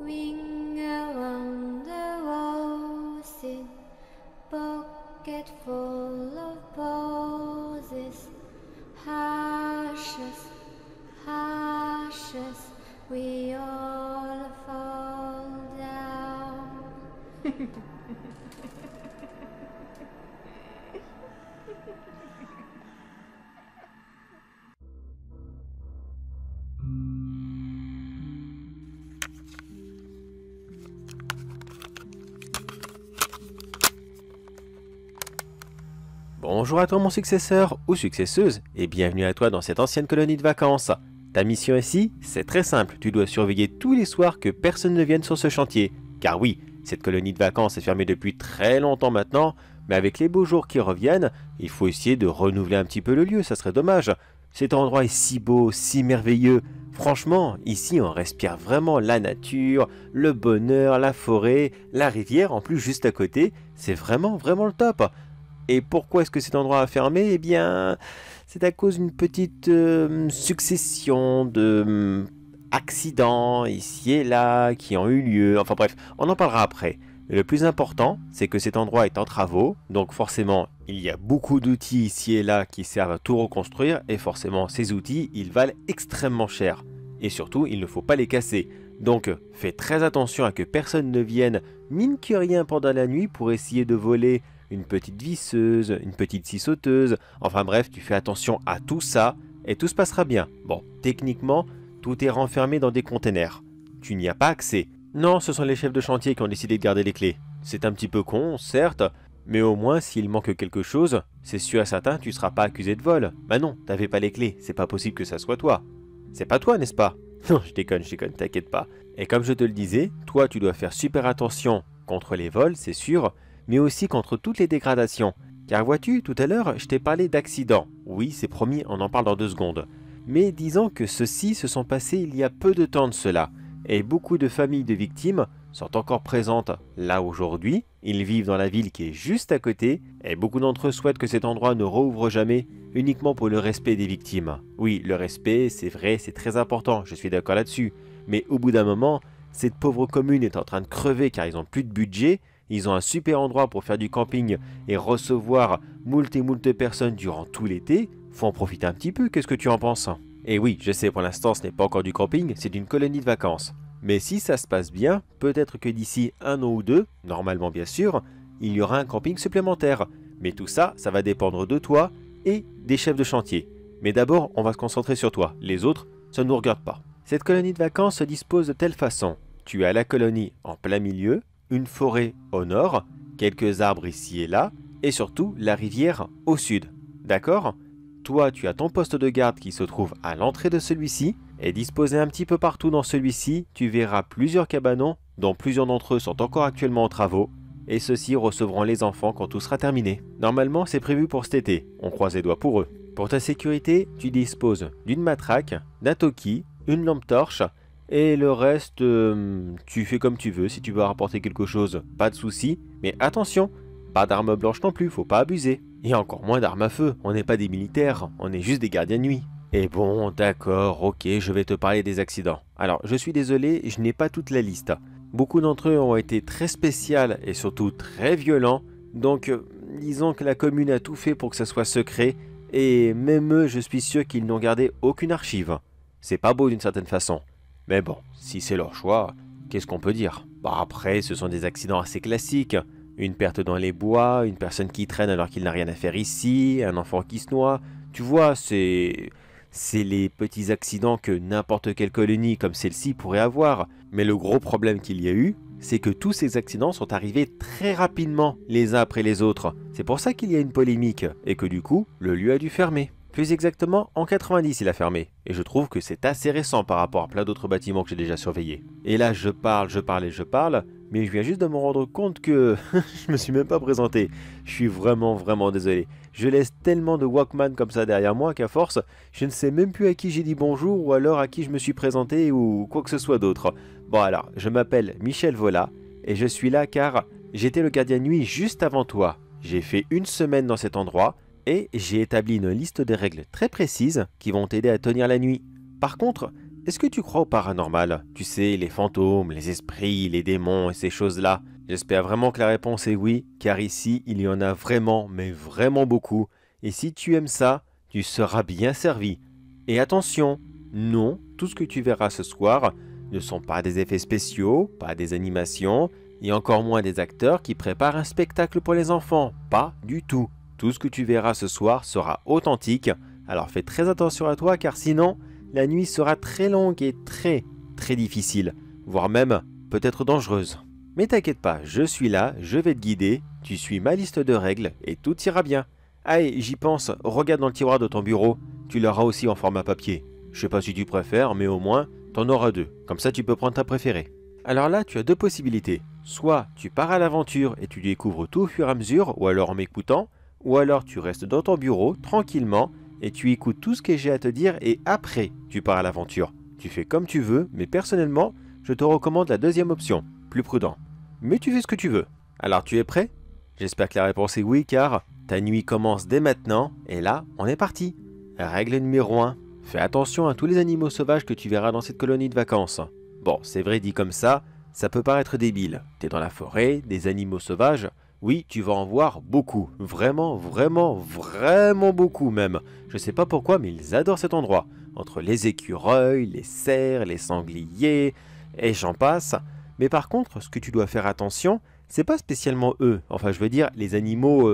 Ring around the roses, pocket full of posies. Ashes, ashes, we all fall down. Bonjour à toi mon successeur ou successeuse et bienvenue à toi dans cette ancienne colonie de vacances. Ta mission ici, c'est très simple, tu dois surveiller tous les soirs que personne ne vienne sur ce chantier. Car oui, cette colonie de vacances est fermée depuis très longtemps maintenant, mais avec les beaux jours qui reviennent, il faut essayer de renouveler un petit peu le lieu, ça serait dommage. Cet endroit est si beau, si merveilleux. Franchement, ici on respire vraiment la nature, le bonheur, la forêt, la rivière en plus juste à côté, c'est vraiment le top. Et pourquoi est-ce que cet endroit a fermé? Eh bien, c'est à cause d'une petite succession de accidents ici et là qui ont eu lieu. Enfin bref, on en parlera après. Mais le plus important, c'est que cet endroit est en travaux, donc forcément, il y a beaucoup d'outils ici et là qui servent à tout reconstruire, et forcément, ces outils, ils valent extrêmement cher. Et surtout, il ne faut pas les casser. Donc, fais très attention à que personne ne vienne, mine que rien pendant la nuit, pour essayer de voler une petite visseuse, une petite scie sauteuse, enfin bref, tu fais attention à tout ça et tout se passera bien. Bon, techniquement, tout est renfermé dans des containers. Tu n'y as pas accès. Non, ce sont les chefs de chantier qui ont décidé de garder les clés. C'est un petit peu con, certes, mais au moins s'il manque quelque chose, c'est sûr et certain, tu ne seras pas accusé de vol. Bah non, t'avais pas les clés, c'est pas possible que ça soit toi. C'est pas toi, n'est-ce pas? Non, je déconne, t'inquiète pas. Et comme je te le disais, toi tu dois faire super attention contre les vols, c'est sûr, mais aussi contre toutes les dégradations. Car vois-tu, tout à l'heure, je t'ai parlé d'accidents. Oui, c'est promis, on en parle dans 2 secondes. Mais disons que ceux-ci se sont passés il y a peu de temps de cela. Et beaucoup de familles de victimes sont encore présentes là aujourd'hui. Ils vivent dans la ville qui est juste à côté. Et beaucoup d'entre eux souhaitent que cet endroit ne rouvre jamais, uniquement pour le respect des victimes. Oui, le respect, c'est vrai, c'est très important, je suis d'accord là-dessus. Mais au bout d'un moment, cette pauvre commune est en train de crever car ils n'ont plus de budget. Ils ont un super endroit pour faire du camping et recevoir moult et moult personnes durant tout l'été. Faut en profiter un petit peu, qu'est-ce que tu en penses? Et oui, je sais, pour l'instant ce n'est pas encore du camping, c'est une colonie de vacances. Mais si ça se passe bien, peut-être que d'ici 1 an ou 2, normalement bien sûr, il y aura un camping supplémentaire. Mais tout ça, ça va dépendre de toi et des chefs de chantier. Mais d'abord, on va se concentrer sur toi, les autres, ça ne nous regarde pas. Cette colonie de vacances se dispose de telle façon. Tu as la colonie en plein milieu, une forêt au nord, quelques arbres ici et là, et surtout la rivière au sud. D'accord? Toi, tu as ton poste de garde qui se trouve à l'entrée de celui-ci, et disposé un petit peu partout dans celui-ci, tu verras plusieurs cabanons, dont plusieurs d'entre eux sont encore actuellement en travaux, et ceux-ci recevront les enfants quand tout sera terminé. Normalement, c'est prévu pour cet été, on croise les doigts pour eux. Pour ta sécurité, tu disposes d'une matraque, d'un toki, une lampe torche, et le reste, tu fais comme tu veux. Si tu veux rapporter quelque chose, pas de souci. Mais attention, pas d'armes blanches non plus, faut pas abuser. Et encore moins d'armes à feu, on n'est pas des militaires, on est juste des gardiens de nuit. Et bon, d'accord, ok, je vais te parler des accidents. Alors, je suis désolé, je n'ai pas toute la liste. Beaucoup d'entre eux ont été très spéciaux et surtout très violents. Donc, disons que la commune a tout fait pour que ça soit secret. Et même eux, je suis sûr qu'ils n'ont gardé aucune archive. C'est pas beau d'une certaine façon. Mais bon, si c'est leur choix, qu'est-ce qu'on peut dire? Bah après, ce sont des accidents assez classiques. Une perte dans les bois, une personne qui traîne alors qu'il n'a rien à faire ici, un enfant qui se noie. Tu vois, c'est les petits accidents que n'importe quelle colonie comme celle-ci pourrait avoir. Mais le gros problème qu'il y a eu, c'est que tous ces accidents sont arrivés très rapidement les uns après les autres. C'est pour ça qu'il y a une polémique et que du coup, le lieu a dû fermer. Plus exactement, en 90 il a fermé, et je trouve que c'est assez récent par rapport à plein d'autres bâtiments que j'ai déjà surveillés. Et là je parle, mais je viens juste de me rendre compte que je me suis même pas présenté. Je suis vraiment désolé. Je laisse tellement de Walkman comme ça derrière moi qu'à force, je ne sais même plus à qui j'ai dit bonjour ou alors à qui je me suis présenté ou quoi que ce soit d'autre. Bon alors, je m'appelle Michel Vola, et je suis là car j'étais le gardien de nuit juste avant toi. J'ai fait 1 semaine dans cet endroit, et j'ai établi une liste de règles très précises qui vont t'aider à tenir la nuit. Par contre, est-ce que tu crois au paranormal? Tu sais, les fantômes, les esprits, les démons et ces choses-là. J'espère vraiment que la réponse est oui, car ici, il y en a vraiment, mais vraiment beaucoup. Et si tu aimes ça, tu seras bien servi. Et attention, non, tout ce que tu verras ce soir ne sont pas des effets spéciaux, pas des animations, et encore moins des acteurs qui préparent un spectacle pour les enfants. Pas du tout. Tout ce que tu verras ce soir sera authentique, alors fais très attention à toi, car sinon, la nuit sera très longue et très difficile, voire même peut-être dangereuse. Mais t'inquiète pas, je suis là, je vais te guider, tu suis ma liste de règles et tout ira bien. Allez, j'y pense, regarde dans le tiroir de ton bureau, tu l'auras aussi en format papier. Je sais pas si tu préfères, mais au moins, t'en auras deux, comme ça tu peux prendre ta préférée. Alors là, tu as deux possibilités. Soit tu pars à l'aventure et tu découvres tout au fur et à mesure, ou alors en m'écoutant, ou alors tu restes dans ton bureau, tranquillement, et tu écoutes tout ce que j'ai à te dire et après, tu pars à l'aventure. Tu fais comme tu veux, mais personnellement, je te recommande la deuxième option, plus prudent. Mais tu fais ce que tu veux. Alors tu es prêt? J'espère que la réponse est oui, car ta nuit commence dès maintenant, et là, on est parti. Règle numéro 1. Fais attention à tous les animaux sauvages que tu verras dans cette colonie de vacances. Bon, c'est vrai dit comme ça peut paraître débile. T'es dans la forêt, des animaux sauvages, oui, tu vas en voir beaucoup. Vraiment beaucoup même. Je sais pas pourquoi, mais ils adorent cet endroit. Entre les écureuils, les cerfs, les sangliers, et j'en passe. Mais par contre, ce que tu dois faire attention, c'est pas spécialement eux. Enfin, je veux dire, les animaux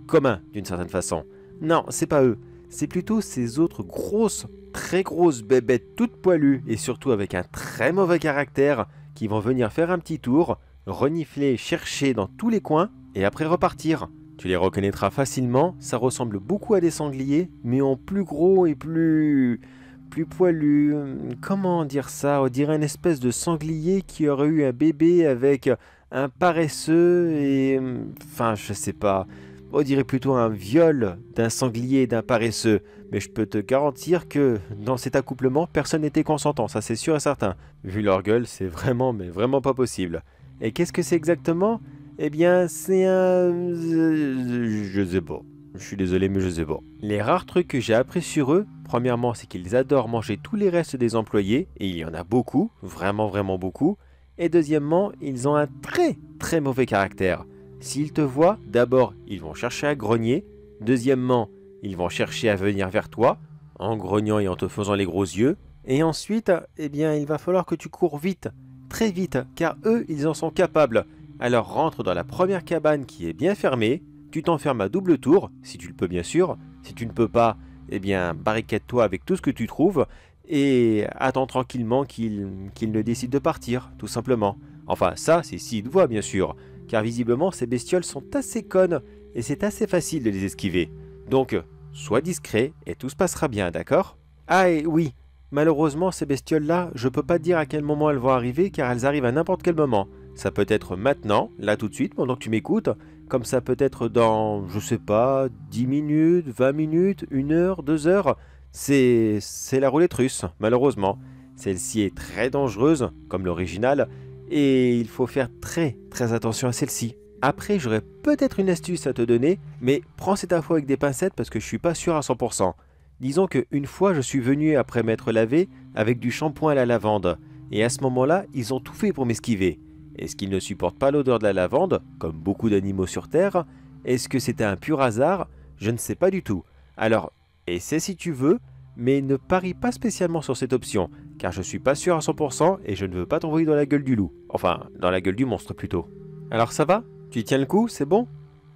communs, d'une certaine façon. Non, c'est pas eux. C'est plutôt ces autres très grosses bébêtes toutes poilues, et surtout avec un très mauvais caractère, qui vont venir faire un petit tour, renifler, chercher dans tous les coins, et après repartir. Tu les reconnaîtras facilement, ça ressemble beaucoup à des sangliers, mais en plus gros et plus poilu. Comment dire ça? On dirait une espèce de sanglier qui aurait eu un bébé avec un paresseux et... Enfin, je sais pas. On dirait plutôt un viol d'un sanglier et d'un paresseux. Mais je peux te garantir que dans cet accouplement, personne n'était consentant, ça c'est sûr et certain. Vu leur gueule, c'est vraiment, mais vraiment pas possible. Et qu'est-ce que c'est exactement? Eh bien, c'est un... Je sais pas. Je suis désolé, mais je sais pas. Les rares trucs que j'ai appris sur eux, premièrement, c'est qu'ils adorent manger tous les restes des employés, et il y en a beaucoup, vraiment beaucoup. Et deuxièmement, ils ont un très mauvais caractère. S'ils te voient, d'abord, ils vont chercher à grogner. Deuxièmement, ils vont chercher à venir vers toi, en grognant et en te faisant les gros yeux. Et ensuite, eh bien, il va falloir que tu cours vite, très vite, car eux, ils en sont capables. Alors rentre dans la première cabane qui est bien fermée, tu t'enfermes à double tour, si tu le peux bien sûr. Si tu ne peux pas, eh bien, barricade-toi avec tout ce que tu trouves et attends tranquillement qu'ils ne décident de partir, tout simplement. Enfin, ça, c'est s'ils te voient, bien sûr, car visiblement, ces bestioles sont assez connes et c'est assez facile de les esquiver. Donc, sois discret et tout se passera bien, d'accord? Ah, et oui, malheureusement, ces bestioles-là, je peux pas te dire à quel moment elles vont arriver, car elles arrivent à n'importe quel moment. Ça peut être maintenant, là tout de suite, pendant que tu m'écoutes, comme ça peut être dans, je sais pas, 10 minutes, 20 minutes, 1 heure, 2 heures. C'est la roulette russe, malheureusement. Celle-ci est très dangereuse, comme l'original, et il faut faire très attention à celle-ci. Après, j'aurais peut-être une astuce à te donner, mais prends cette info avec des pincettes parce que je suis pas sûr à 100%. Disons qu'une fois, je suis venu après m'être lavé avec du shampoing à la lavande, et à ce moment-là, ils ont tout fait pour m'esquiver. Est-ce qu'ils ne supportent pas l'odeur de la lavande, comme beaucoup d'animaux sur Terre? Est-ce que c'était un pur hasard? Je ne sais pas du tout. Alors, essaie si tu veux, mais ne parie pas spécialement sur cette option, car je suis pas sûr à 100% et je ne veux pas t'envoyer dans la gueule du loup. Enfin, dans la gueule du monstre plutôt. Alors ça va? Tu tiens le coup? C'est bon?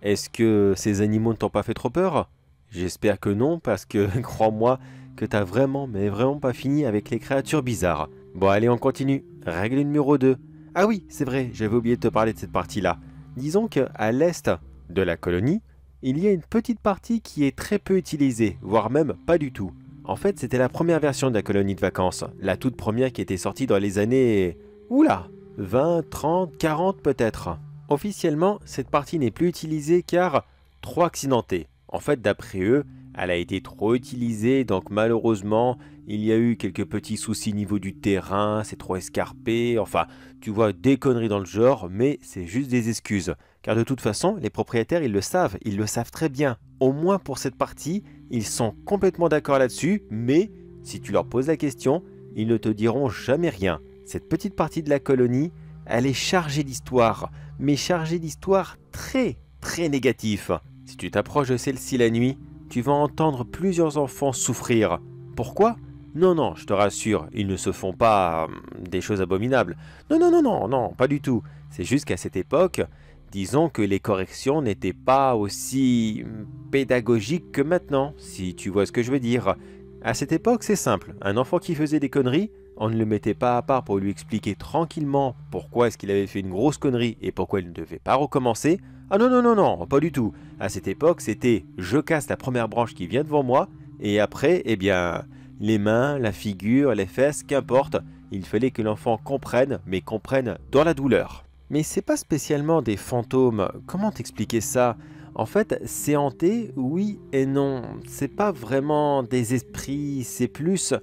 Est-ce que ces animaux ne t'ont pas fait trop peur? J'espère que non, parce que, crois-moi, que t'as vraiment, mais vraiment pas fini avec les créatures bizarres. Bon allez, on continue. Règle numéro 2. Ah oui, c'est vrai, j'avais oublié de te parler de cette partie-là. Disons qu'à l'est de la colonie, il y a une petite partie qui est très peu utilisée, voire même pas du tout. En fait, c'était la première version de la colonie de vacances, la toute première qui était sortie dans les années... Oula, 20, 30, 40 peut-être. Officiellement, cette partie n'est plus utilisée car trop accidentée. En fait, d'après eux, elle a été trop utilisée, donc malheureusement, il y a eu quelques petits soucis au niveau du terrain, c'est trop escarpé, enfin, tu vois, des conneries dans le genre, mais c'est juste des excuses. Car de toute façon, les propriétaires, ils le savent très bien. Au moins pour cette partie, ils sont complètement d'accord là-dessus, mais si tu leur poses la question, ils ne te diront jamais rien. Cette petite partie de la colonie, elle est chargée d'histoire, mais chargée d'histoires très, très négatives. Si tu t'approches de celle-ci la nuit, tu vas entendre plusieurs enfants souffrir. Pourquoi ? Non, non, je te rassure, ils ne se font pas des choses abominables. Non, non, non, non, non, pas du tout. C'est juste qu'à cette époque, disons que les corrections n'étaient pas aussi pédagogiques que maintenant, si tu vois ce que je veux dire. À cette époque, c'est simple. Un enfant qui faisait des conneries, on ne le mettait pas à part pour lui expliquer tranquillement pourquoi est-ce qu'il avait fait une grosse connerie et pourquoi il ne devait pas recommencer. Ah non, non, non, non, pas du tout. À cette époque, c'était je casse la première branche qui vient devant moi et après, eh bien, les mains, la figure, les fesses, qu'importe. Il fallait que l'enfant comprenne, mais comprenne dans la douleur. Mais c'est pas spécialement des fantômes. Comment t'expliquer ça ? En fait, c'est hanté, oui et non. C'est pas vraiment des esprits, c'est plus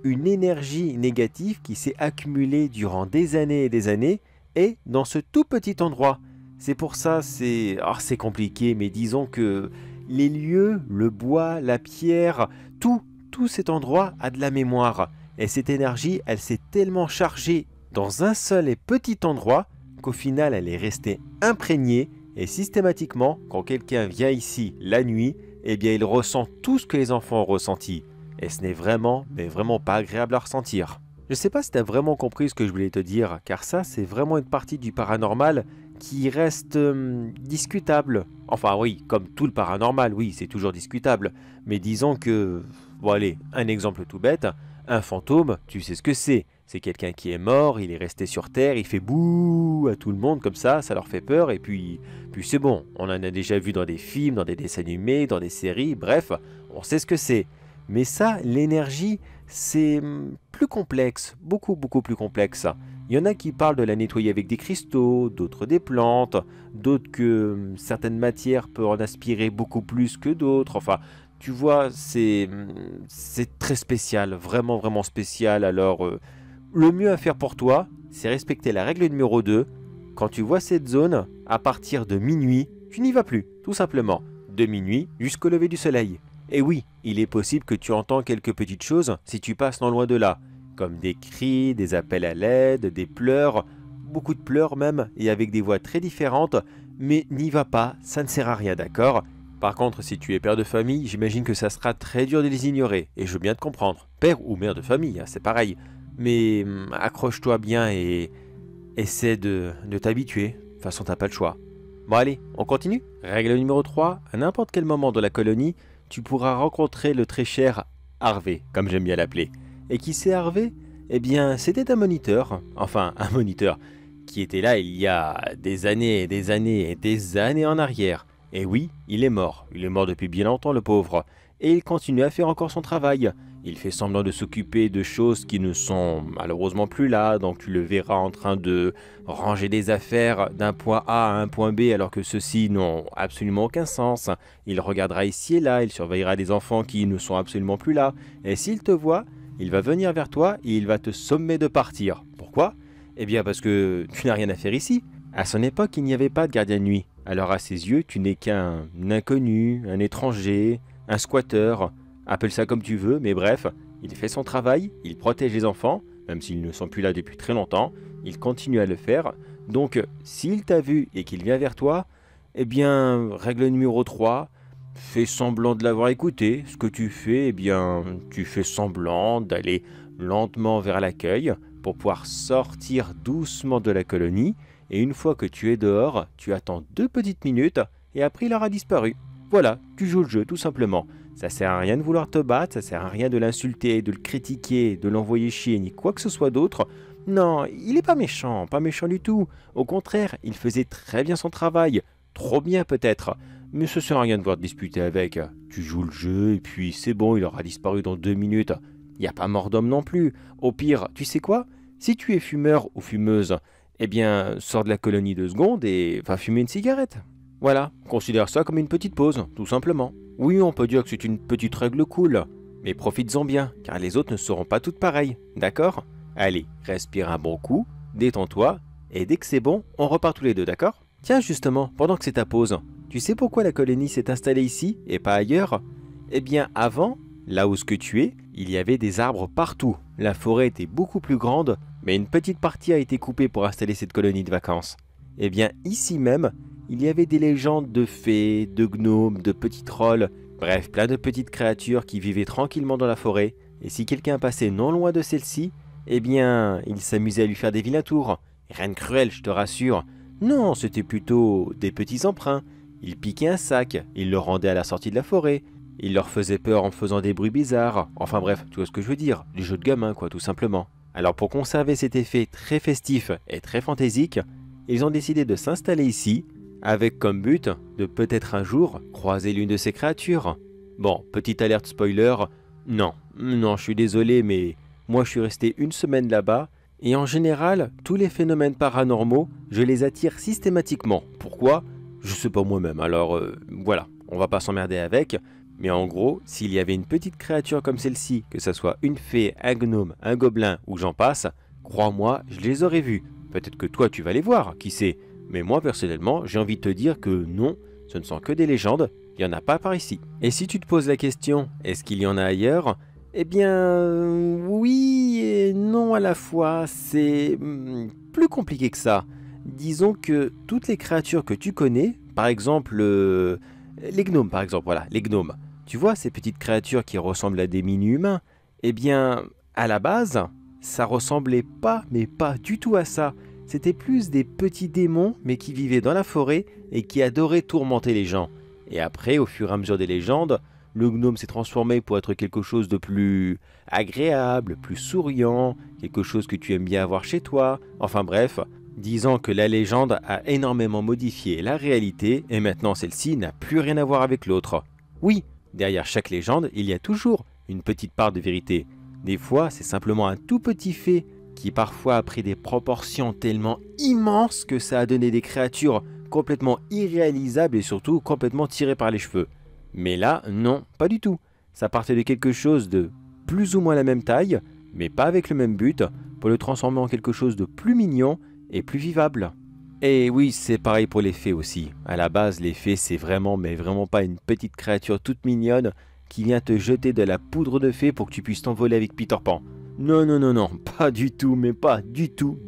une énergie négative qui s'est accumulée durant des années et des années et dans ce tout petit endroit. C'est pour ça, c'est compliqué, mais disons que les lieux, le bois, la pierre, tout cet endroit a de la mémoire. Et cette énergie, elle s'est tellement chargée dans un seul et petit endroit qu'au final, elle est restée imprégnée. Et systématiquement, quand quelqu'un vient ici la nuit, eh bien, il ressent tout ce que les enfants ont ressenti. Et ce n'est vraiment, mais vraiment pas agréable à ressentir. Je ne sais pas si tu as vraiment compris ce que je voulais te dire, car ça, c'est vraiment une partie du paranormal qui reste discutable. Enfin oui, comme tout le paranormal, oui, c'est toujours discutable. Mais disons que, bon allez, un exemple tout bête, un fantôme, tu sais ce que c'est. C'est quelqu'un qui est mort, il est resté sur Terre, il fait bouh à tout le monde comme ça leur fait peur, et puis c'est bon. On en a déjà vu dans des films, dans des dessins animés, dans des séries, bref, on sait ce que c'est. Mais ça, l'énergie, c'est plus complexe, beaucoup plus complexe. Il y en a qui parlent de la nettoyer avec des cristaux, d'autres des plantes, d'autres que certaines matières peuvent en aspirer beaucoup plus que d'autres. Enfin, tu vois, c'est très spécial, vraiment spécial. Alors, le mieux à faire pour toi, c'est respecter la règle numéro 2. Quand tu vois cette zone, à partir de minuit, tu n'y vas plus, tout simplement. De minuit jusqu'au lever du soleil. Et oui, il est possible que tu entends quelques petites choses si tu passes non loin de là, comme des cris, des appels à l'aide, des pleurs, beaucoup de pleurs même, et avec des voix très différentes, mais n'y va pas, ça ne sert à rien, d'accord ? Par contre, si tu es père de famille, j'imagine que ça sera très dur de les ignorer, et je veux bien te comprendre. Père ou mère de famille, hein, c'est pareil. Mais accroche-toi bien et essaie de t'habituer, de toute façon t'as pas le choix. Bon allez, on continue ? Règle numéro 3, à n'importe quel moment de la colonie, tu pourras rencontrer le très cher Harvey, comme j'aime bien l'appeler. Et qui c'est Harvey ? Eh bien, c'était un moniteur, qui était là il y a des années et des années et des années en arrière. Et oui, il est mort depuis bien longtemps le pauvre. Et il continue à faire encore son travail. Il fait semblant de s'occuper de choses qui ne sont malheureusement plus là, donc tu le verras en train de ranger des affaires d'un point A à un point B alors que ceux-ci n'ont absolument aucun sens. Il regardera ici et là, il surveillera des enfants qui ne sont absolument plus là, et s'il te voit, il va venir vers toi et il va te sommer de partir. Pourquoi ? Eh bien parce que tu n'as rien à faire ici. À son époque, il n'y avait pas de gardien de nuit, alors à ses yeux, tu n'es qu'un inconnu, un étranger, un squatteur. Appelle ça comme tu veux, mais bref, il fait son travail, il protège les enfants, même s'ils ne sont plus là depuis très longtemps, il continue à le faire. Donc, s'il t'a vu et qu'il vient vers toi, eh bien, règle numéro 3, fais semblant de l'avoir écouté. Ce que tu fais, eh bien, tu fais semblant d'aller lentement vers l'accueil pour pouvoir sortir doucement de la colonie. Et une fois que tu es dehors, tu attends 2 petites minutes et après il aura disparu. Voilà, tu joues le jeu tout simplement. Ça sert à rien de vouloir te battre, ça sert à rien de l'insulter, de le critiquer, de l'envoyer chier, ni quoi que ce soit d'autre. Non, il est pas méchant du tout. Au contraire, il faisait très bien son travail. Trop bien peut-être. Mais ça sert à rien de voir te disputer avec. Tu joues le jeu et puis c'est bon, il aura disparu dans 2 minutes. Il n'y a pas mort d'homme non plus. Au pire, tu sais quoi ? Si tu es fumeur ou fumeuse, eh bien, sors de la colonie 2 secondes et va fumer une cigarette. Voilà, considère ça comme une petite pause, tout simplement. Oui, on peut dire que c'est une petite règle cool, mais profites-en bien, car les autres ne seront pas toutes pareilles, d'accord ? Allez, respire un bon coup, détends-toi, et dès que c'est bon, on repart tous les deux, d'accord ? Tiens, justement, pendant que c'est ta pause, tu sais pourquoi la colonie s'est installée ici et pas ailleurs ? Eh bien, avant, là où ce que tu es, il y avait des arbres partout. La forêt était beaucoup plus grande, mais une petite partie a été coupée pour installer cette colonie de vacances. Et bien ici même, il y avait des légendes de fées, de gnomes, de petits trolls, bref, plein de petites créatures qui vivaient tranquillement dans la forêt. Et si quelqu'un passait non loin de celle-ci, eh bien, il s'amusait à lui faire des vilains tours. Rien de cruel, je te rassure. Non, c'était plutôt des petits emprunts. Il piquait un sac, il le rendait à la sortie de la forêt. Il leur faisait peur en faisant des bruits bizarres. Enfin bref, tu vois ce que je veux dire, du jeu de gamin quoi, tout simplement. Alors pour conserver cet effet très festif et très fantaisique, ils ont décidé de s'installer ici, avec comme but de peut-être un jour croiser l'une de ces créatures. Bon, petite alerte spoiler, non, je suis désolé, mais moi je suis resté une semaine là-bas, et en général, tous les phénomènes paranormaux, je les attire systématiquement. Pourquoi? Je sais pas moi-même, alors voilà, on va pas s'emmerder avec. Mais en gros, s'il y avait une petite créature comme celle-ci, que ce soit une fée, un gnome, un gobelin ou j'en passe, crois-moi, je les aurais vus. Peut-être que toi tu vas les voir, qui sait. Mais moi personnellement, j'ai envie de te dire que non, ce ne sont que des légendes, il n'y en a pas par ici. Et si tu te poses la question, est-ce qu'il y en a ailleurs? Eh bien, oui et non à la fois, c'est plus compliqué que ça. Disons que toutes les créatures que tu connais, par exemple, les gnomes par exemple, voilà, les gnomes. Tu vois ces petites créatures qui ressemblent à des mini-humains? Eh bien, à la base, ça ressemblait pas, mais pas du tout à ça. C'était plus des petits démons, mais qui vivaient dans la forêt et qui adoraient tourmenter les gens. Et après, au fur et à mesure des légendes, le gnome s'est transformé pour être quelque chose de plus agréable, plus souriant, quelque chose que tu aimes bien avoir chez toi. Enfin bref, disant que la légende a énormément modifié la réalité et maintenant celle-ci n'a plus rien à voir avec l'autre. Oui, derrière chaque légende, il y a toujours une petite part de vérité. Des fois, c'est simplement un tout petit fait qui parfois a pris des proportions tellement immenses que ça a donné des créatures complètement irréalisables et surtout complètement tirées par les cheveux. Mais là, non, pas du tout. Ça partait de quelque chose de plus ou moins la même taille, mais pas avec le même but, pour le transformer en quelque chose de plus mignon et plus vivable. Et oui, c'est pareil pour les fées aussi. À la base, les fées, c'est vraiment, mais vraiment pas une petite créature toute mignonne qui vient te jeter de la poudre de fée pour que tu puisses t'envoler avec Peter Pan. Non, pas du tout, mais pas du tout.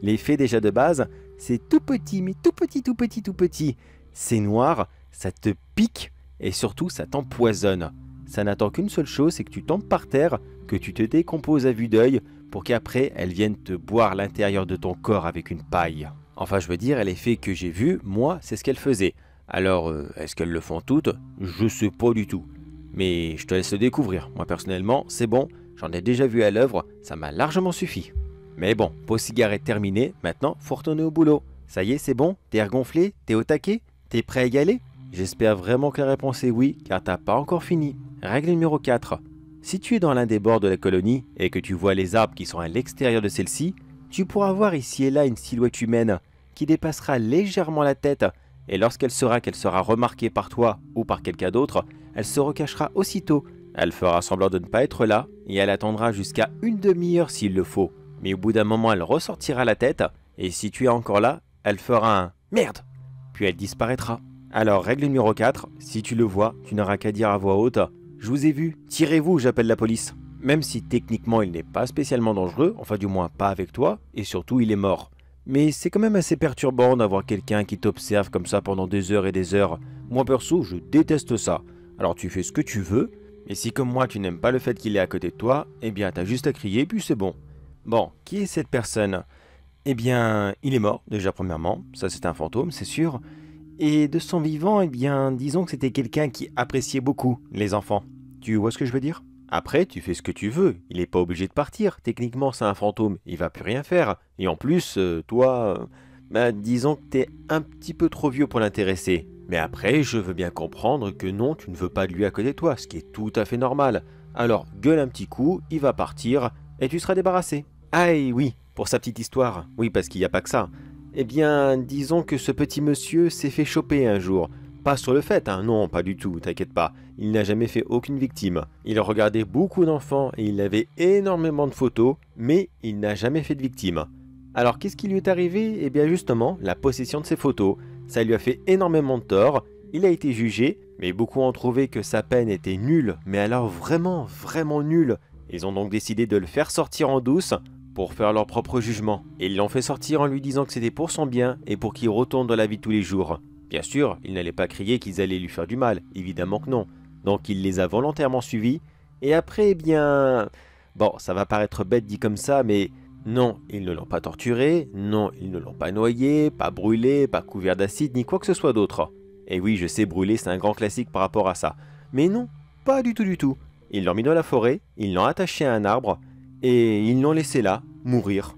Les fées déjà de base, c'est tout petit, mais tout petit. C'est noir, ça te pique et surtout ça t'empoisonne. Ça n'attend qu'une seule chose, c'est que tu tombes par terre, que tu te décomposes à vue d'œil pour qu'après elles viennent te boire l'intérieur de ton corps avec une paille. Enfin je veux dire, les fées que j'ai vues, moi c'est ce qu'elles faisaient. Alors est-ce qu'elles le font toutes? Je sais pas du tout. Mais je te laisse le découvrir. Moi personnellement, c'est bon, j'en ai déjà vu à l'œuvre, ça m'a largement suffi. Mais bon, pause cigarette terminée, maintenant faut retourner au boulot. Ça y est, c'est bon? T'es regonflé? T'es au taquet? T'es prêt à y aller? J'espère vraiment que la réponse est oui, car t'as pas encore fini. Règle numéro 4. Si tu es dans l'un des bords de la colonie et que tu vois les arbres qui sont à l'extérieur de celle-ci, tu pourras voir ici et là une silhouette humaine qui dépassera légèrement la tête et lorsqu'elle sera remarquée par toi ou par quelqu'un d'autre, elle se recachera aussitôt. Elle fera semblant de ne pas être là et elle attendra jusqu'à une demi-heure s'il le faut. Mais au bout d'un moment, elle ressortira la tête et si tu es encore là, elle fera un « merde !» puis elle disparaîtra. Alors, règle numéro 4, si tu le vois, tu n'auras qu'à dire à voix haute « Je vous ai vu, tirez-vous, j'appelle la police !» Même si techniquement il n'est pas spécialement dangereux, enfin du moins pas avec toi, et surtout il est mort. Mais c'est quand même assez perturbant d'avoir quelqu'un qui t'observe comme ça pendant des heures et des heures. Moi perso, je déteste ça. Alors tu fais ce que tu veux, mais si comme moi tu n'aimes pas le fait qu'il est à côté de toi, eh bien t'as juste à crier puis c'est bon. Bon, qui est cette personne? Eh bien, il est mort déjà premièrement, ça c'est un fantôme, c'est sûr. Et de son vivant, eh bien, disons que c'était quelqu'un qui appréciait beaucoup les enfants. Tu vois ce que je veux dire? Après, tu fais ce que tu veux, il n'est pas obligé de partir. Techniquement, c'est un fantôme, il va plus rien faire. Et en plus, toi, disons que t'es un petit peu trop vieux pour l'intéresser. Mais après, je veux bien comprendre que non, tu ne veux pas de lui à côté de toi, ce qui est tout à fait normal. Alors, gueule un petit coup, il va partir, et tu seras débarrassé. Ah et oui, pour sa petite histoire, oui parce qu'il n'y a pas que ça. Eh bien, disons que ce petit monsieur s'est fait choper un jour. Pas sur le fait, hein, non, pas du tout, t'inquiète pas. Il n'a jamais fait aucune victime. Il regardait beaucoup d'enfants et il avait énormément de photos, mais il n'a jamais fait de victime. Alors qu'est-ce qui lui est arrivé? Eh bien justement, la possession de ces photos. Ça lui a fait énormément de tort, Il a été jugé, mais beaucoup ont trouvé que sa peine était nulle, mais alors vraiment, vraiment nulle. Ils ont donc décidé de le faire sortir en douce pour faire leur propre jugement. Et ils l'ont fait sortir en lui disant que c'était pour son bien et pour qu'il retourne dans la vie de tous les jours. Bien sûr, il n'allait pas crier qu'ils allaient lui faire du mal, évidemment que non. Donc il les a volontairement suivis, et après, eh bien... Bon, ça va paraître bête dit comme ça, mais non, ils ne l'ont pas torturé, non, ils ne l'ont pas noyé, pas brûlé, pas couvert d'acide, ni quoi que ce soit d'autre. Et oui, je sais, brûler, c'est un grand classique par rapport à ça. Mais non, pas du tout du tout. Ils l'ont mis dans la forêt, ils l'ont attaché à un arbre, et ils l'ont laissé là, mourir.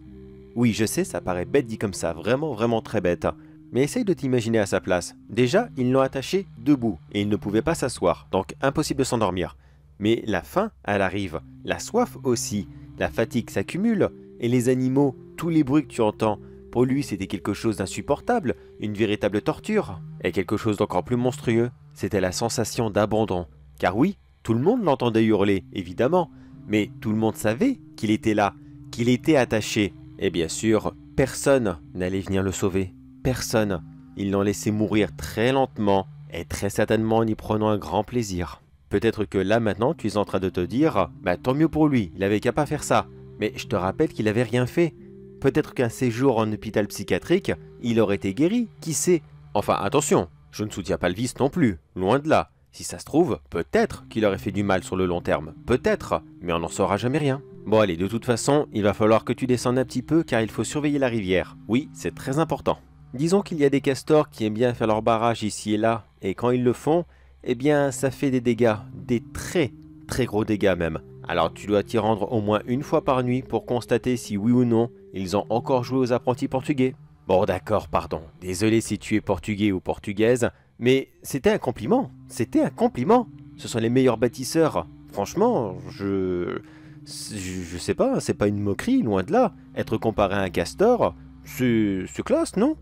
Oui, je sais, ça paraît bête dit comme ça, vraiment, vraiment très bête. Mais essaye de t'imaginer à sa place. Déjà, ils l'ont attaché debout, et il ne pouvait pas s'asseoir, donc impossible de s'endormir. Mais la faim, elle arrive, la soif aussi, la fatigue s'accumule, et les animaux, tous les bruits que tu entends, pour lui c'était quelque chose d'insupportable, une véritable torture. Et quelque chose d'encore plus monstrueux, c'était la sensation d'abandon. Car oui, tout le monde l'entendait hurler, évidemment, mais tout le monde savait qu'il était là, qu'il était attaché. Et bien sûr, personne n'allait venir le sauver. Personne. Ils l'ont laissé mourir très lentement, et très certainement en y prenant un grand plaisir. Peut-être que là maintenant tu es en train de te dire « Bah tant mieux pour lui, il avait qu'à pas faire ça ». Mais je te rappelle qu'il avait rien fait. Peut-être qu'un séjour en hôpital psychiatrique, il aurait été guéri, qui sait. Enfin attention, je ne soutiens pas le vice non plus, loin de là. Si ça se trouve, peut-être qu'il aurait fait du mal sur le long terme, peut-être, mais on n'en saura jamais rien. Bon allez, de toute façon, il va falloir que tu descendes un petit peu car il faut surveiller la rivière. Oui, c'est très important. Disons qu'il y a des castors qui aiment bien faire leur barrage ici et là, et quand ils le font, eh bien ça fait des dégâts, des très très gros dégâts même. Alors tu dois t'y rendre au moins une fois par nuit pour constater si oui ou non ils ont encore joué aux apprentis portugais. Bon d'accord, pardon, désolé si tu es portugais ou portugaise, mais c'était un compliment, c'était un compliment. Ce sont les meilleurs bâtisseurs. Franchement, je sais pas, c'est pas une moquerie, loin de là. Être comparé à un castor, c'est classe, non?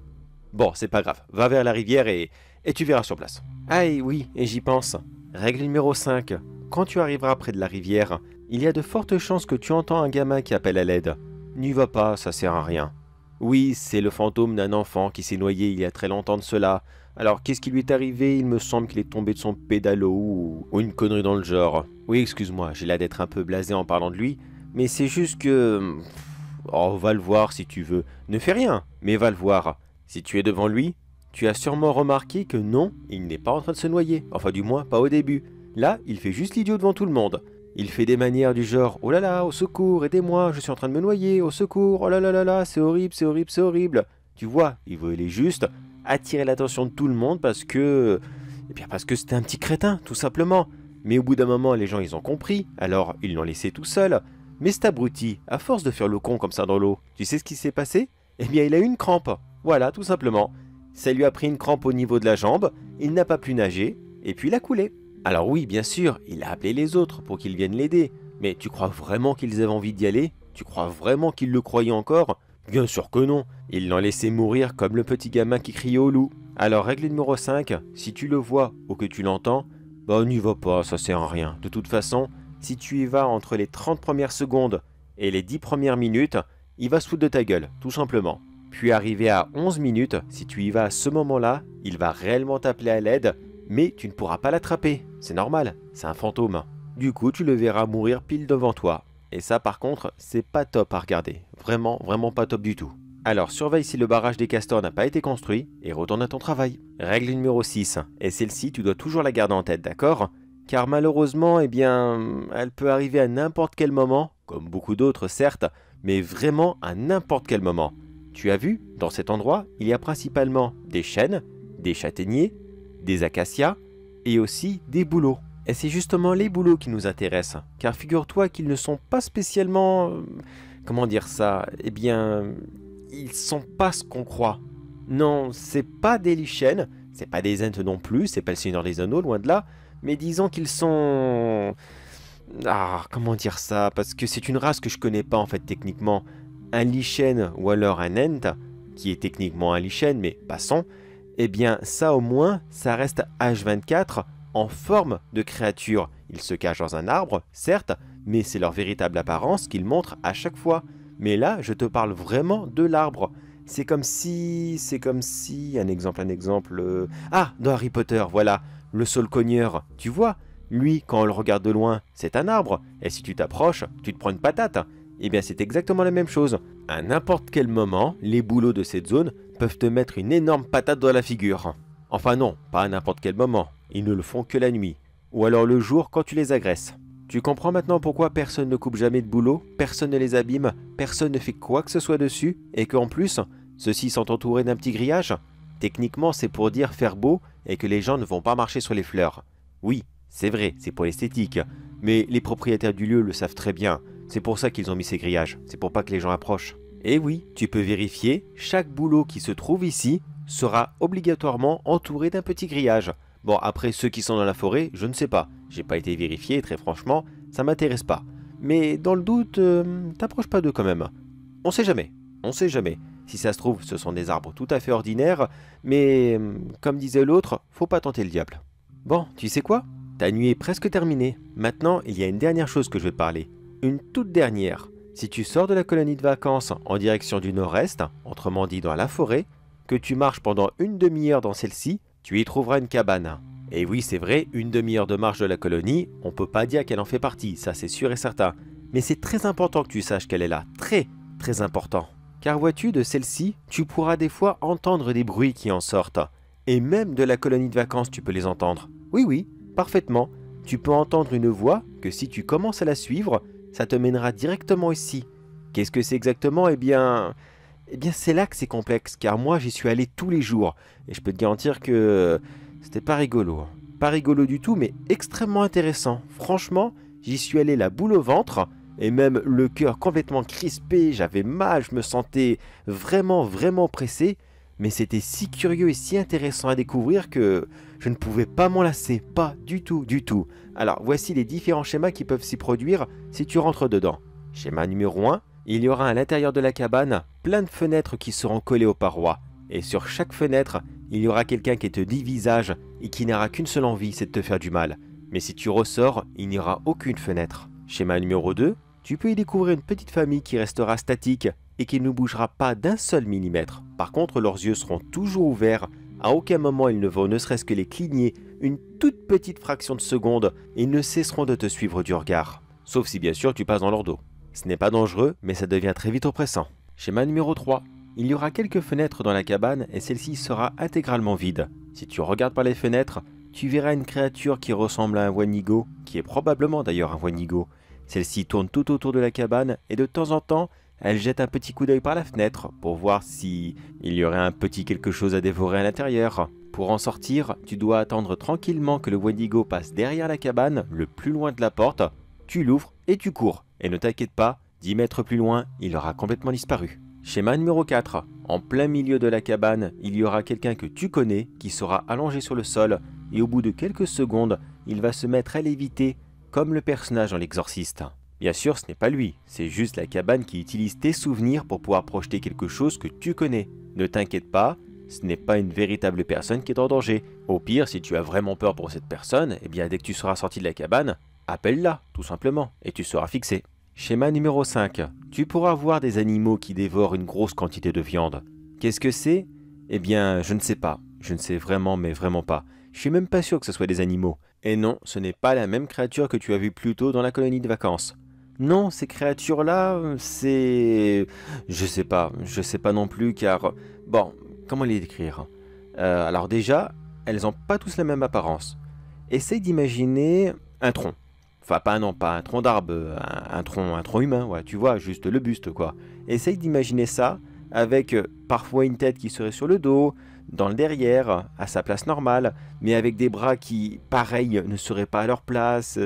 Bon, c'est pas grave, va vers la rivière et tu verras sur place. Aïe, oui, et j'y pense. Règle numéro 5. Quand tu arriveras près de la rivière, il y a de fortes chances que tu entends un gamin qui appelle à l'aide. N'y va pas, ça sert à rien. Oui, c'est le fantôme d'un enfant qui s'est noyé il y a très longtemps de cela. Alors qu'est-ce qui lui est arrivé? Il me semble qu'il est tombé de son pédalo ou une connerie dans le genre. Oui, excuse-moi, j'ai l'air d'être un peu blasé en parlant de lui, mais c'est juste que... Oh, va le voir si tu veux. Ne fais rien, mais va le voir. Si tu es devant lui, tu as sûrement remarqué que non, il n'est pas en train de se noyer. Enfin du moins, pas au début. Là, il fait juste l'idiot devant tout le monde. Il fait des manières du genre « Oh là là, au secours, aidez-moi, je suis en train de me noyer, au secours, oh là là là là, c'est horrible, c'est horrible, c'est horrible ». Tu vois, il voulait juste attirer l'attention de tout le monde parce que... Eh bien parce que c'était un petit crétin, tout simplement. Mais au bout d'un moment, les gens ils ont compris, alors ils l'ont laissé tout seul. Mais cet abruti, à force de faire le con comme ça dans l'eau, tu sais ce qui s'est passé? Eh bien il a eu une crampe, voilà, tout simplement. Ça lui a pris une crampe au niveau de la jambe, il n'a pas pu nager, et puis il a coulé. Alors oui, bien sûr, il a appelé les autres pour qu'ils viennent l'aider, mais tu crois vraiment qu'ils avaient envie d'y aller? Tu crois vraiment qu'ils le croyaient encore? Bien sûr que non, ils l'ont laissé mourir comme le petit gamin qui criait au loup. Alors règle numéro 5, si tu le vois ou que tu l'entends, bah n'y va pas, ça sert à rien. De toute façon, si tu y vas entre les 30 premières secondes et les 10 premières minutes, il va se foutre de ta gueule, tout simplement. Puis arrivé à 11 minutes, si tu y vas à ce moment-là, il va réellement t'appeler à l'aide, mais tu ne pourras pas l'attraper. C'est normal, c'est un fantôme. Du coup, tu le verras mourir pile devant toi. Et ça, par contre, c'est pas top à regarder. Vraiment, vraiment pas top du tout. Alors, surveille si le barrage des castors n'a pas été construit et retourne à ton travail. Règle numéro 6. Et celle-ci, tu dois toujours la garder en tête, d'accord? Car malheureusement, eh bien, elle peut arriver à n'importe quel moment, comme beaucoup d'autres, certes, mais vraiment à n'importe quel moment. Tu as vu, dans cet endroit, il y a principalement des chênes, des châtaigniers, des acacias et aussi des bouleaux. Et c'est justement les bouleaux qui nous intéressent, car figure-toi qu'ils ne sont pas spécialement... comment dire ça? Eh bien, ils sont pas ce qu'on croit. Non, c'est pas des lichens, c'est pas des ents non plus, c'est pas le Seigneur des Anneaux, loin de là, mais disons qu'ils sont... Ah, comment dire ça? Parce que c'est une race que je connais pas en fait techniquement. Un lichen ou alors un ent, qui est techniquement un lichen, mais passons, eh bien ça au moins, ça reste H24 en forme de créature. Ils se cachent dans un arbre, certes, mais c'est leur véritable apparence qu'ils montrent à chaque fois. Mais là, je te parle vraiment de l'arbre. c'est comme si, un exemple, ah, dans Harry Potter, voilà, le saule-cogneur, tu vois, lui, quand on le regarde de loin, c'est un arbre, et si tu t'approches, tu te prends une patate. Eh bien, c'est exactement la même chose. À n'importe quel moment, les bouleaux de cette zone peuvent te mettre une énorme patate dans la figure. Enfin non, pas à n'importe quel moment, ils ne le font que la nuit, ou alors le jour quand tu les agresses. Tu comprends maintenant pourquoi personne ne coupe jamais de bouleaux, personne ne les abîme, personne ne fait quoi que ce soit dessus, et qu'en plus, ceux-ci sont entourés d'un petit grillage? Techniquement, c'est pour dire faire beau et que les gens ne vont pas marcher sur les fleurs. Oui, c'est vrai, c'est pour l'esthétique, mais les propriétaires du lieu le savent très bien. C'est pour ça qu'ils ont mis ces grillages, c'est pour pas que les gens approchent. Et oui, tu peux vérifier, chaque boulot qui se trouve ici sera obligatoirement entouré d'un petit grillage. Bon, après ceux qui sont dans la forêt, je ne sais pas. J'ai pas été vérifié, très franchement, ça m'intéresse pas. Mais dans le doute, t'approches pas d'eux quand même. On sait jamais, on sait jamais. Si ça se trouve, ce sont des arbres tout à fait ordinaires, mais comme disait l'autre, faut pas tenter le diable. Bon, tu sais quoi? Ta nuit est presque terminée. Maintenant, il y a une dernière chose que je vais te parler. Une toute dernière. Si tu sors de la colonie de vacances en direction du nord-est, autrement dit dans la forêt, que tu marches pendant une demi-heure dans celle-ci, tu y trouveras une cabane. Et oui, c'est vrai, une demi-heure de marche de la colonie, on peut pas dire qu'elle en fait partie, ça c'est sûr et certain. Mais c'est très important que tu saches qu'elle est là, très, très important. Car vois-tu, de celle-ci, tu pourras des fois entendre des bruits qui en sortent. Et même de la colonie de vacances, tu peux les entendre. Oui, oui, parfaitement. Tu peux entendre une voix que si tu commences à la suivre, ça te mènera directement ici. Qu'est-ce que c'est exactement? Eh bien, c'est là que c'est complexe, car moi j'y suis allé tous les jours. Et je peux te garantir que c'était pas rigolo. Pas rigolo du tout, mais extrêmement intéressant. Franchement, j'y suis allé la boule au ventre, et même le cœur complètement crispé, j'avais mal, je me sentais vraiment, vraiment pressé. Mais c'était si curieux et si intéressant à découvrir que je ne pouvais pas m'en lasser, pas du tout, du tout. Alors voici les différents schémas qui peuvent s'y produire si tu rentres dedans. Schéma numéro 1, il y aura à l'intérieur de la cabane plein de fenêtres qui seront collées aux parois. Et sur chaque fenêtre, il y aura quelqu'un qui te dit visage et qui n'aura qu'une seule envie, c'est de te faire du mal. Mais si tu ressors, il n'y aura aucune fenêtre. Schéma numéro 2, tu peux y découvrir une petite famille qui restera statique et qui ne bougera pas d'un seul millimètre. Par contre, leurs yeux seront toujours ouverts. À aucun moment ils ne vont ne serait-ce que les cligner une toute petite fraction de seconde et ils ne cesseront de te suivre du regard. Sauf si bien sûr tu passes dans leur dos. Ce n'est pas dangereux, mais ça devient très vite oppressant. Schéma numéro 3. Il y aura quelques fenêtres dans la cabane et celle-ci sera intégralement vide. Si tu regardes par les fenêtres, tu verras une créature qui ressemble à un Wendigo, qui est probablement d'ailleurs un Wendigo. Celle-ci tourne tout autour de la cabane et de temps en temps, elle jette un petit coup d'œil par la fenêtre pour voir si il y aurait un petit quelque chose à dévorer à l'intérieur. Pour en sortir, tu dois attendre tranquillement que le Wendigo passe derrière la cabane, le plus loin de la porte. Tu l'ouvres et tu cours. Et ne t'inquiète pas, 10 mètres plus loin, il aura complètement disparu. Schéma numéro 4. En plein milieu de la cabane, il y aura quelqu'un que tu connais qui sera allongé sur le sol et au bout de quelques secondes, il va se mettre à léviter comme le personnage dans l'Exorciste. Bien sûr, ce n'est pas lui, c'est juste la cabane qui utilise tes souvenirs pour pouvoir projeter quelque chose que tu connais. Ne t'inquiète pas, ce n'est pas une véritable personne qui est en danger. Au pire, si tu as vraiment peur pour cette personne, eh bien dès que tu seras sorti de la cabane, appelle-la, tout simplement, et tu seras fixé. Schéma numéro 5. Tu pourras voir des animaux qui dévorent une grosse quantité de viande. Qu'est-ce que c'est? Eh bien, je ne sais pas. Je ne sais vraiment, mais vraiment pas. Je suis même pas sûr que ce soit des animaux. Et non, ce n'est pas la même créature que tu as vue plus tôt dans la colonie de vacances. Non, ces créatures-là, c'est... Je sais pas non plus car... Bon, comment les décrire? Alors déjà, elles n'ont pas tous la même apparence. Essaye d'imaginer un tronc. Enfin, pas un tronc d'arbre, un tronc humain, ouais, tu vois, juste le buste, quoi. Essaye d'imaginer ça avec parfois une tête qui serait sur le dos, dans le derrière, à sa place normale, mais avec des bras qui, pareil, ne seraient pas à leur place...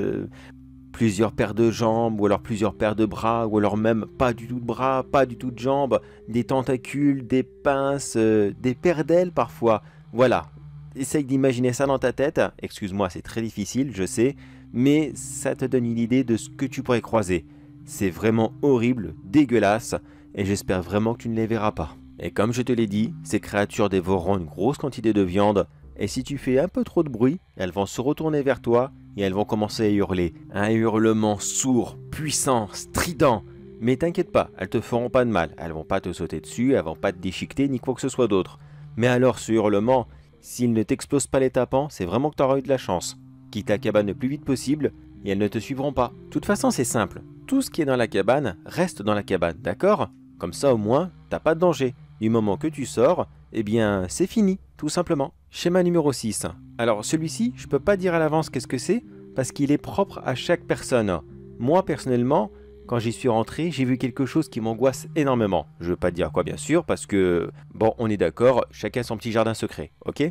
plusieurs paires de jambes, ou alors plusieurs paires de bras, ou alors même pas du tout de bras, pas du tout de jambes, des tentacules, des pinces, des paires d'ailes parfois. Voilà, essaye d'imaginer ça dans ta tête. Excuse-moi, c'est très difficile, je sais, mais ça te donne une idée de ce que tu pourrais croiser. C'est vraiment horrible, dégueulasse, et j'espère vraiment que tu ne les verras pas. Et comme je te l'ai dit, ces créatures dévoreront une grosse quantité de viande, et si tu fais un peu trop de bruit, elles vont se retourner vers toi, et elles vont commencer à hurler. Un hurlement sourd, puissant, strident. Mais t'inquiète pas, elles te feront pas de mal, elles vont pas te sauter dessus, elles vont pas te déchiqueter ni quoi que ce soit d'autre. Mais alors ce hurlement, s'il ne t'explose pas les tapants, c'est vraiment que t'auras eu de la chance. Quitte ta cabane le plus vite possible et elles ne te suivront pas. De toute façon c'est simple, tout ce qui est dans la cabane reste dans la cabane, d'accord? Comme ça au moins, t'as pas de danger. Du moment que tu sors, eh bien c'est fini, tout simplement. Schéma numéro 6. Alors celui-ci, je peux pas dire à l'avance qu'est-ce que c'est, parce qu'il est propre à chaque personne. Moi personnellement, quand j'y suis rentré, j'ai vu quelque chose qui m'angoisse énormément. Je veux pas te dire quoi bien sûr, parce que, bon, on est d'accord, chacun son petit jardin secret, ok?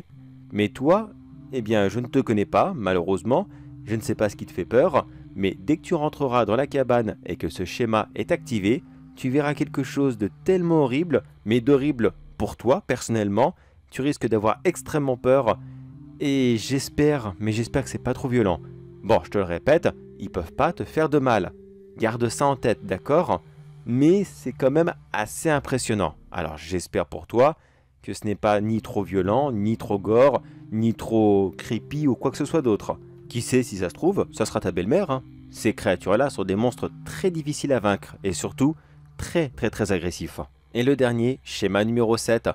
Mais toi, eh bien je ne te connais pas, malheureusement, je ne sais pas ce qui te fait peur, mais dès que tu rentreras dans la cabane et que ce schéma est activé, tu verras quelque chose de tellement horrible, mais d'horrible pour toi personnellement, tu risques d'avoir extrêmement peur, et j'espère que c'est pas trop violent. Bon, je te le répète, ils peuvent pas te faire de mal. Garde ça en tête, d'accord? Mais c'est quand même assez impressionnant. Alors j'espère pour toi que ce n'est pas ni trop violent, ni trop gore, ni trop creepy ou quoi que ce soit d'autre. Qui sait, si ça se trouve, ça sera ta belle-mère, hein. Ces créatures-là sont des monstres très difficiles à vaincre et surtout très agressifs. Et le dernier, schéma numéro 7.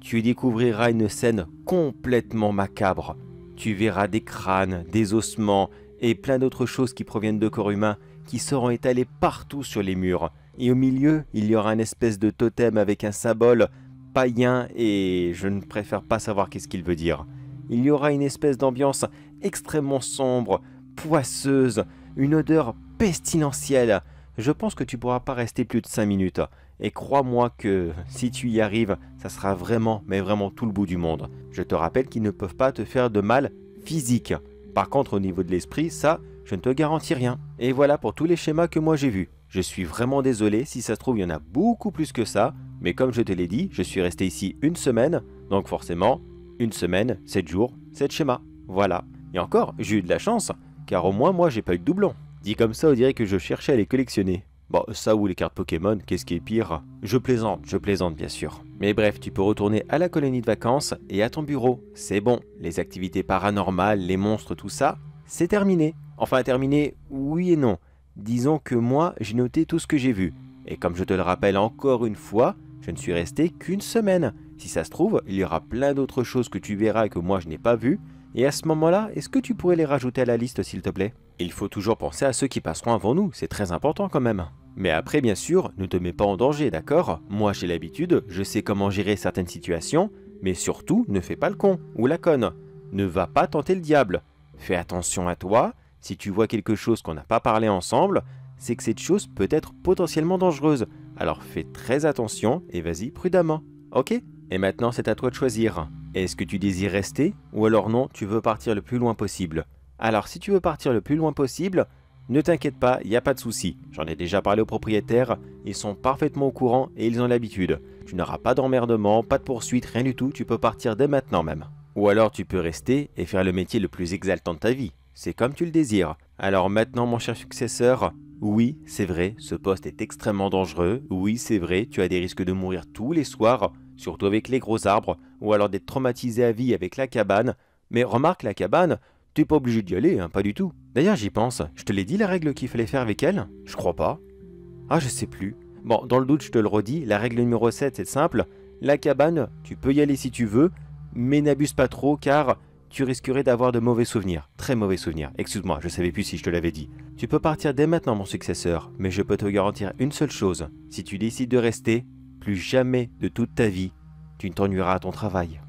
Tu découvriras une scène complètement macabre. Tu verras des crânes, des ossements et plein d'autres choses qui proviennent de corps humains qui seront étalés partout sur les murs. Et au milieu, il y aura une espèce de totem avec un symbole païen et je ne préfère pas savoir qu'est-ce qu'il veut dire. Il y aura une espèce d'ambiance extrêmement sombre, poisseuse, une odeur pestilentielle. Je pense que tu ne pourras pas rester plus de 5 minutes. Et crois-moi que si tu y arrives, ça sera vraiment, mais vraiment tout le bout du monde. Je te rappelle qu'ils ne peuvent pas te faire de mal physique. Par contre, au niveau de l'esprit, ça, je ne te garantis rien. Et voilà pour tous les schémas que moi j'ai vus. Je suis vraiment désolé, si ça se trouve, il y en a beaucoup plus que ça. Mais comme je te l'ai dit, je suis resté ici une semaine. Donc forcément, une semaine, 7 jours, 7 schémas. Voilà. Et encore, j'ai eu de la chance, car au moins moi j'ai pas eu de doublon. Dit comme ça, on dirait que je cherchais à les collectionner. Bon, ça ou les cartes Pokémon, qu'est-ce qui est pire? Je plaisante bien sûr. Mais bref, tu peux retourner à la colonie de vacances et à ton bureau. C'est bon, les activités paranormales, les monstres, tout ça, c'est terminé. Enfin, terminé, oui et non. Disons que moi, j'ai noté tout ce que j'ai vu. Et comme je te le rappelle encore une fois, je ne suis resté qu'une semaine. Si ça se trouve, il y aura plein d'autres choses que tu verras et que moi je n'ai pas vues. Et à ce moment-là, est-ce que tu pourrais les rajouter à la liste s'il te plaît? Il faut toujours penser à ceux qui passeront avant nous, c'est très important quand même. Mais après bien sûr, ne te mets pas en danger, d'accord? Moi j'ai l'habitude, je sais comment gérer certaines situations, mais surtout ne fais pas le con ou la conne. Ne va pas tenter le diable. Fais attention à toi, si tu vois quelque chose qu'on n'a pas parlé ensemble, c'est que cette chose peut être potentiellement dangereuse. Alors fais très attention et vas-y prudemment, ok? Et maintenant c'est à toi de choisir. Est-ce que tu désires rester ou alors non, tu veux partir le plus loin possible? Alors si tu veux partir le plus loin possible, ne t'inquiète pas, il n'y a pas de souci. J'en ai déjà parlé aux propriétaires, ils sont parfaitement au courant et ils ont l'habitude. Tu n'auras pas d'emmerdement, pas de poursuite, rien du tout, tu peux partir dès maintenant même. Ou alors tu peux rester et faire le métier le plus exaltant de ta vie. C'est comme tu le désires. Alors maintenant mon cher successeur, oui c'est vrai, ce poste est extrêmement dangereux, oui c'est vrai, tu as des risques de mourir tous les soirs, surtout avec les gros arbres, ou alors d'être traumatisé à vie avec la cabane. Mais remarque la cabane, t'es pas obligé d'y aller, hein, pas du tout. D'ailleurs j'y pense, je te l'ai dit la règle qu'il fallait faire avec elle? Je crois pas. Ah je sais plus. Bon, dans le doute je te le redis, la règle numéro 7 c'est simple, la cabane, tu peux y aller si tu veux, mais n'abuse pas trop car tu risquerais d'avoir de mauvais souvenirs, très mauvais souvenirs. Excuse-moi, je savais plus si je te l'avais dit. Tu peux partir dès maintenant mon successeur, mais je peux te garantir une seule chose, si tu décides de rester, plus jamais de toute ta vie, tu ne t'ennuieras à ton travail.